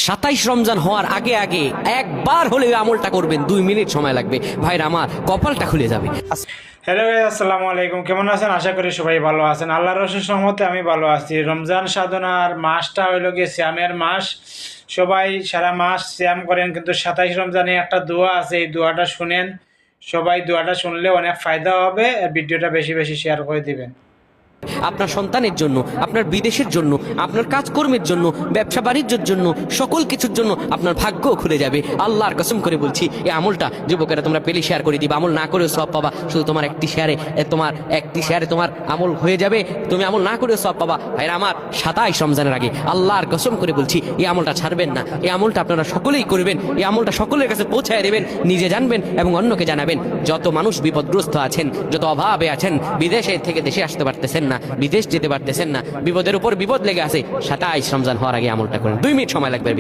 27 রমজান হওয়ার আগে আগে একবার হলেও আমলটা করবেন, 2 মিনিট সময় লাগবে ভাইরা আমার, কপালটা খুলে যাবে। হ্যালো ভাই, আসসালামু আলাইকুম। কেমন আছেন? আশা করি সবাই ভালো আছেন। আল্লাহর অশেষ রহমতে আমি ভালো আছি। রমজান সাধনার মাসটা হইল গিয়ে শ্যামের মাস। সবাই সারা মাস শ্যাম করেন, কিন্তু 27 রমজানে একটা দোয়া আছে, এই দোয়াটা শুনেন। সবাই দোয়াটা শুনলে অনেক ফায়দা হবে। আর ভিডিওটা বেশি বেশি শেয়ার করে দিবেন। আপনার সন্তানের জন্য, আপনার বিদেশের জন্য, আপনার কাজকর্মের জন্য, ব্যবসা বাণিজ্যের জন্য, সকল কিছুর জন্য আপনার ভাগ্য খুলে যাবে। আল্লাহর কসম করে বলছি, এই আমলটা যুবকেরা তোমরা পেলে শেয়ার করে দিবা। আমল না করেও সব পাবা, শুধু তোমার একটি শেয়ারে তোমার আমল হয়ে যাবে। তুমি আমল না করেও সব পাবা। ভাইরা আমার, 27 রমজানের আগে আল্লাহর কসম করে বলছি, এই আমলটা ছাড়বেন না। এই আমলটা আপনারা সকলেই করবেন। এই আমলটা সকলের কাছে পৌঁছায় দেবেন, নিজে জানবেন এবং অন্যকে জানাবেন। যত মানুষ বিপদগ্রস্ত আছেন, যত অভাবে আছেন, বিদেশে থেকে দেশে আসতে পারতেছেন না, বিদেশ যেতে পারতেছেন না, বিপদের উপর বিপদ লেগে আছে, 27 রমজান হওয়ার আগে আমলটা করেন। 2 মিনিট সময় লাগবে।